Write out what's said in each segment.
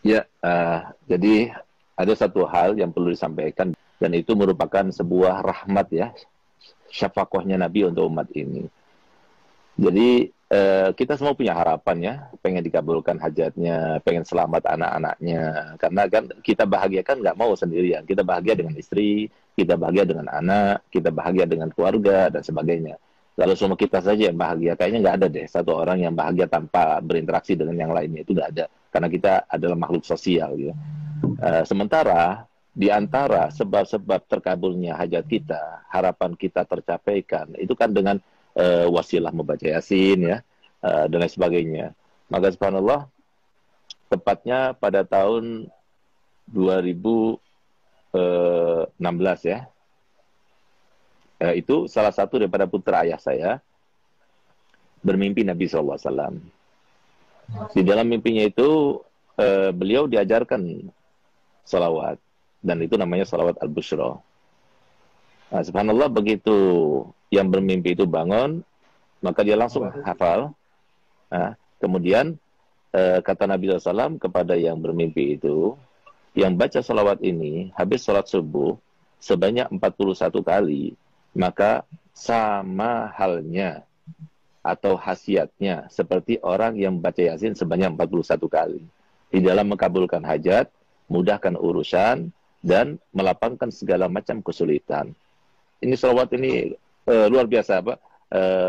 Ya, jadi ada satu hal yang perlu disampaikan dan itu merupakan sebuah rahmat ya, syafaqahnya Nabi untuk umat ini. Jadi kita semua punya harapan ya, pengen dikabulkan hajatnya, pengen selamat anak-anaknya. Karena kan kita bahagia kan nggak mau sendirian. Kita bahagia dengan istri, kita bahagia dengan anak, kita bahagia dengan keluarga dan sebagainya. Kalau semua kita saja yang bahagia, kayaknya nggak ada deh satu orang yang bahagia tanpa berinteraksi dengan yang lainnya. Itu nggak ada. Karena kita adalah makhluk sosial. Gitu. Sementara di antara sebab-sebab terkabulnya hajat kita, harapan kita tercapaikan, itu kan dengan wasilah membaca Yasin ya, dan lain sebagainya. Maka subhanallah, tepatnya pada tahun 2016 ya, itu salah satu daripada putra ayah saya bermimpi Nabi SAW. Di dalam mimpinya itu beliau diajarkan salawat, dan itu namanya salawat al-bushra. Nah, subhanallah, begitu yang bermimpi itu bangun, maka dia langsung hafal. Nah, kemudian kata Nabi SAW kepada yang bermimpi itu, yang baca salawat ini habis sholat subuh sebanyak 41 kali, maka sama halnya atau khasiatnya seperti orang yang baca Yasin sebanyak 41 kali. Di dalam mengabulkan hajat, mudahkan urusan, dan melapangkan segala macam kesulitan. Ini salawat ini luar biasa apa?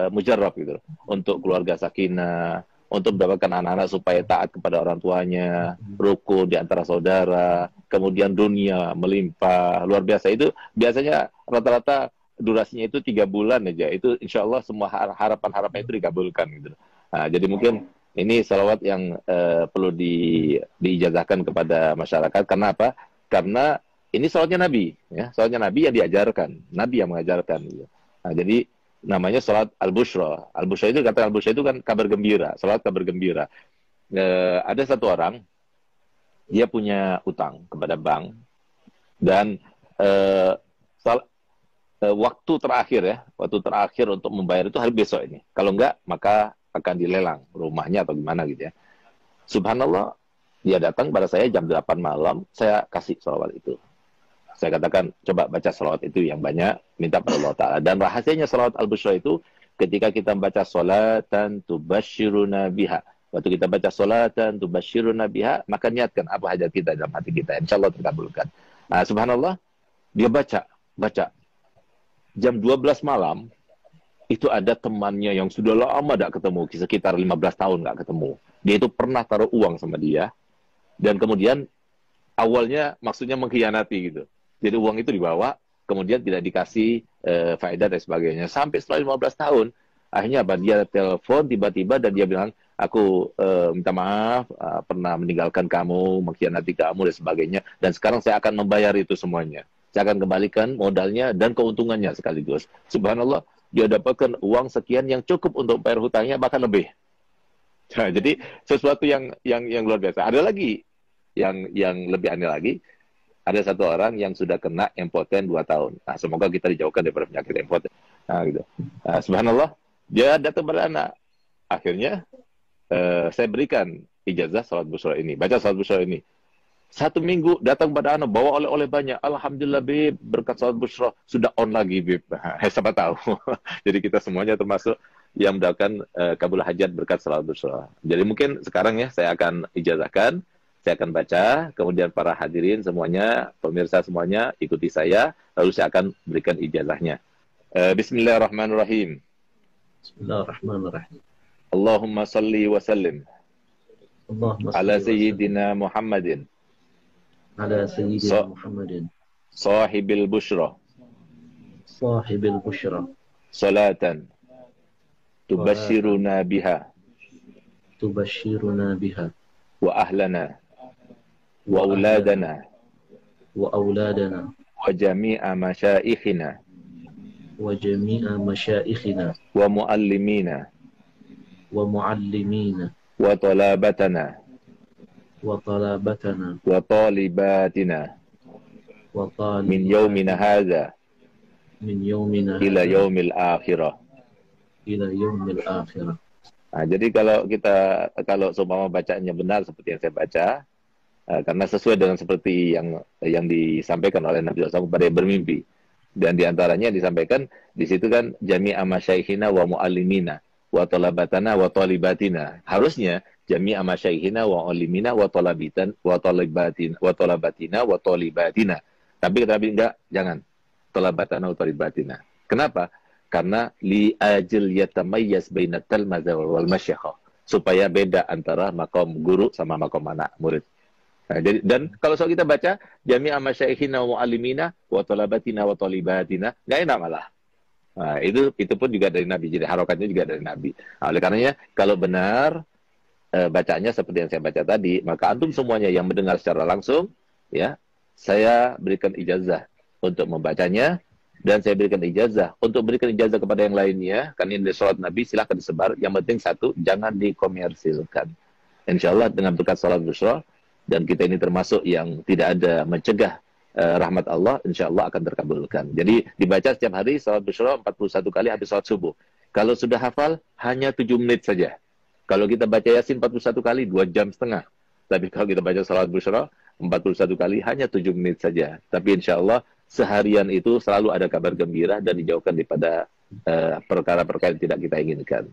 Mujarrab gitu. Untuk keluarga sakinah, untuk mendapatkan anak-anak supaya taat kepada orang tuanya, rukun di antara saudara, kemudian dunia melimpah, luar biasa. Itu biasanya rata-rata durasinya itu 3 bulan aja. Itu insya Allah semua harapan-harapan itu dikabulkan gitu. Nah, jadi mungkin ini salawat yang perlu diijazahkan kepada masyarakat. Karena apa? Karena ini salawatnya Nabi, ya, salawatnya Nabi yang diajarkan, Nabi yang mengajarkan. Gitu. Nah, jadi namanya salat al-bushra. Al-bushra itu, kata al-bushra itu kan kabar gembira, salat kabar gembira. Ada satu orang, dia punya utang kepada bank, dan eh, waktu terakhir ya, waktu terakhir untuk membayar itu hari besok ini. Kalau enggak, maka akan dilelang rumahnya atau gimana gitu ya. Subhanallah, dia datang pada saya jam 8 malam, saya kasih salawat itu. Saya katakan, coba baca salawat itu yang banyak, minta pada Allah Ta'ala. Dan rahasianya salawat al-bushra itu, ketika kita baca salatan tubashiruna biha. Waktu kita baca salatan tubashiruna biha, maka niatkan apa hajat kita dalam hati kita. Insya Allah terkabulkan. Nah, subhanallah, dia baca. Jam 12 malam, itu ada temannya yang sudah lama tidak ketemu, sekitar 15 tahun nggak ketemu. Dia itu pernah taruh uang sama dia, dan kemudian awalnya maksudnya mengkhianati gitu. Jadi uang itu dibawa, kemudian tidak dikasih faedah dan sebagainya. Sampai setelah 15 tahun, akhirnya apa? Dia telepon tiba-tiba dan dia bilang, aku minta maaf, pernah meninggalkan kamu, mengkhianati kamu dan sebagainya. Dan sekarang saya akan membayar itu semuanya. Saya akan kembalikan modalnya dan keuntungannya sekaligus. Subhanallah, dia dapatkan uang sekian yang cukup untuk bayar hutangnya, bahkan lebih. Nah, jadi sesuatu yang luar biasa. Ada lagi yang lebih aneh lagi, ada satu orang yang sudah kena impoten 2 tahun. Nah, semoga kita dijauhkan daripada penyakit impoten. Nah, gitu. Nah, subhanallah, dia datang pada anak. Akhirnya, saya berikan ijazah salat busra ini. Baca salat busra ini. 1 minggu datang pada anak, bawa oleh-oleh banyak. Alhamdulillah, Bib, berkat salat busra. Sudah on lagi, Bib. Siapa tahu. Jadi kita semuanya termasuk yang mendapatkan kabul hajat berkat salat busra. Jadi mungkin sekarang ya, saya akan ijazahkan. Saya akan baca, kemudian para hadirin semuanya, pemirsa semuanya, ikuti saya, lalu saya akan berikan ijazahnya. Bismillahirrahmanirrahim. Bismillahirrahmanirrahim. Allahumma salli wa sallim Allahumma ala salli wa sallim sayyidina Muhammadin ala sayyidina Muhammadin sahibil bushra sahibil bushra salatan salatan tubashiruna biha tubashiruna biha wa ahlana wa wa ahlana auladana wa auladana wa jami'a masyaikhina wa jami'a masyaikhina wa muallimina wa muallimina wa talabatana wa talabatana wa talibatina wa min yawmina talibatina hadha min yawmina ila hadha yaumil akhirah. ila yaumil akhirah. Nah, jadi kalau seumpama bacanya benar seperti yang saya baca, Karena sesuai dengan seperti yang disampaikan oleh Nabi SAW kepada yang bermimpi. Dan diantaranya disampaikan di situ kan jami'a masyaikhina wa mu'allimina wa talabatana wa talibatina. Harusnya jami'a masyaikhina wa mu'allimina wa talabitan wa talibatina wa talabatina wa talibatina. Tapi kata Nabi enggak, jangan. Talabatana wa talibatina. Kenapa? Karena li ajil yatamayyaz bainat talmaza wal masyayikh, supaya beda antara makom guru sama makom anak murid. Nah, jadi, dan kalau soal kita baca jami'a masyaikhina wa mu'allimina wa talabatina wa talibatina, nggak enak malah. Nah, itu pun juga dari Nabi. Jadi harokatnya juga dari Nabi. Nah, oleh karenanya kalau benar bacaannya seperti yang saya baca tadi, maka antum semuanya yang mendengar secara langsung, ya, saya berikan ijazah untuk membacanya, dan saya berikan ijazah untuk berikan ijazah kepada yang lainnya. Kan ini sholat Nabi, silahkan disebar. Yang penting satu, jangan dikomersilkan. Insya Allah dengan berkat sholat Bushra, dan kita ini termasuk yang tidak ada mencegah rahmat Allah, insya Allah akan terkabulkan. Jadi dibaca setiap hari salat Bushra 41 kali habis salat subuh. Kalau sudah hafal, hanya 7 menit saja. Kalau kita baca Yasin 41 kali, 2,5 jam. Tapi kalau kita baca salat Bushra 41 kali, hanya 7 menit saja. Tapi insya Allah seharian itu selalu ada kabar gembira dan dijauhkan daripada perkara-perkara yang tidak kita inginkan.